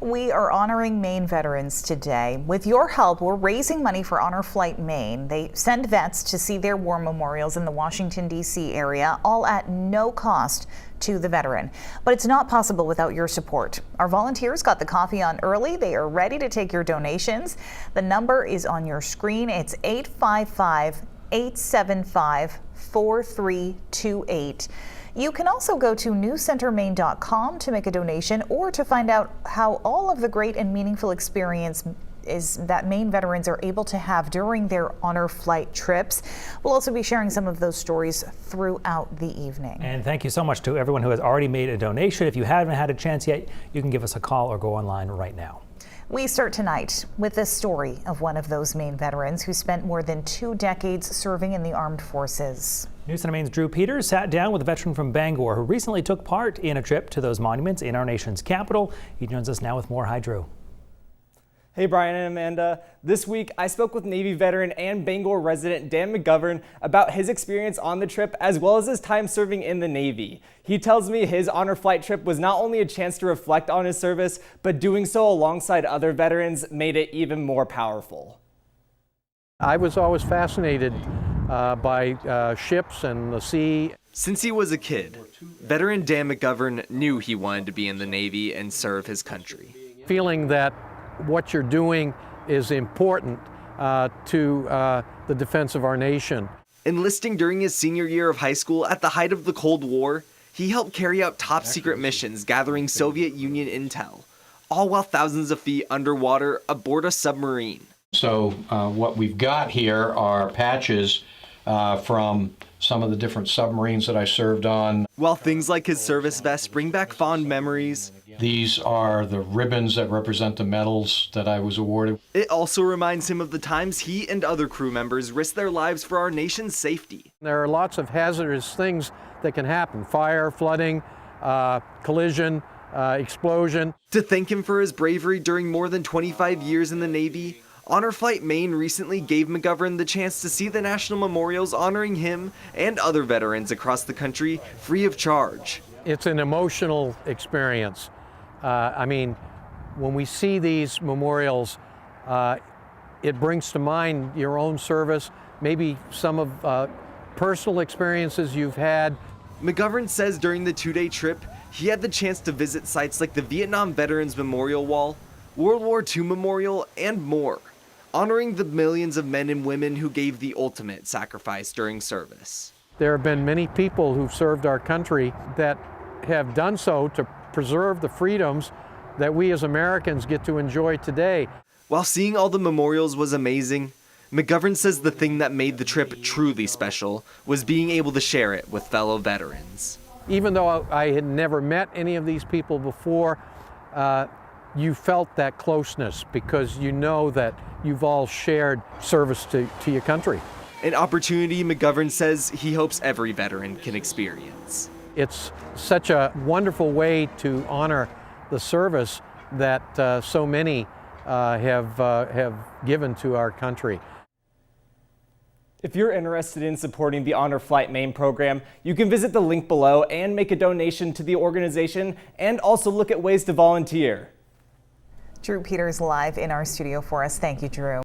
We are honoring Maine veterans today. With your help, we're raising money for Honor Flight Maine. They send vets to see their war memorials in the Washington D.C. area, all at no cost to the veteran. But it's not possible without your support. Our volunteers got the coffee on early. They are ready to take your donations. The number is on your screen. It's 855-875-4328. You can also go to newscentermaine.com to make a donation or to find out how all of the great and meaningful experience is that Maine veterans are able to have during their honor flight trips. We'll also be sharing some of those stories throughout the evening. And thank you so much to everyone who has already made a donation. If you haven't had a chance yet, you can give us a call or go online right now. We start tonight with the story of one of those Maine veterans who spent more than 2 decades serving in the armed forces. News Center Maine's Drew Peters sat down with a veteran from Bangor who recently took part in a trip to those monuments in our nation's capital. He joins us now with more. Hi, Drew. Hey, Brian and Amanda. This week, I spoke with Navy veteran and Bangor resident Dan McGovern about his experience on the trip as well as his time serving in the Navy. He tells me his honor flight trip was not only a chance to reflect on his service, but doing so alongside other veterans made it even more powerful. I was always fascinated by ships and the sea. Since he was a kid, veteran Dan McGovern knew he wanted to be in the Navy and serve his country. Feeling that what you're doing is important to the defense of our nation. Enlisting during his senior year of high school at the height of the Cold War, he helped carry out top secret missions gathering Soviet Union intel, all while thousands of feet underwater aboard a submarine. So what we've got here are patches from some of the different submarines that I served on. While things like his service vest bring back fond memories, these are the ribbons that represent the medals that I was awarded. It also reminds him of the times he and other crew members risked their lives for our nation's safety. There are lots of hazardous things that can happen: fire, flooding, collision, explosion. To thank him for his bravery during more than 25 years in the Navy, Honor Flight Maine recently gave McGovern the chance to see the national memorials honoring him and other veterans across the country free of charge. It's an emotional experience. I mean, when we see these memorials, it brings to mind your own service, maybe some of personal experiences you've had. McGovern says during the 2-day trip, he had the chance to visit sites like the Vietnam Veterans Memorial Wall, World War II Memorial, and more, honoring the millions of men and women who gave the ultimate sacrifice during service. There have been many people who've served our country that have done so to preserve the freedoms that we as Americans get to enjoy today. While seeing all the memorials was amazing, McGovern says the thing that made the trip truly special was being able to share it with fellow veterans. Even though I had never met any of these people before, you felt that closeness because you know that you've all shared service to your country. An opportunity McGovern says he hopes every veteran can experience. It's such a wonderful way to honor the service that so many have given to our country. If you're interested in supporting the Honor Flight Maine program, you can visit the link below and make a donation to the organization and also look at ways to volunteer. Drew Peters live in our studio for us. Thank you, Drew.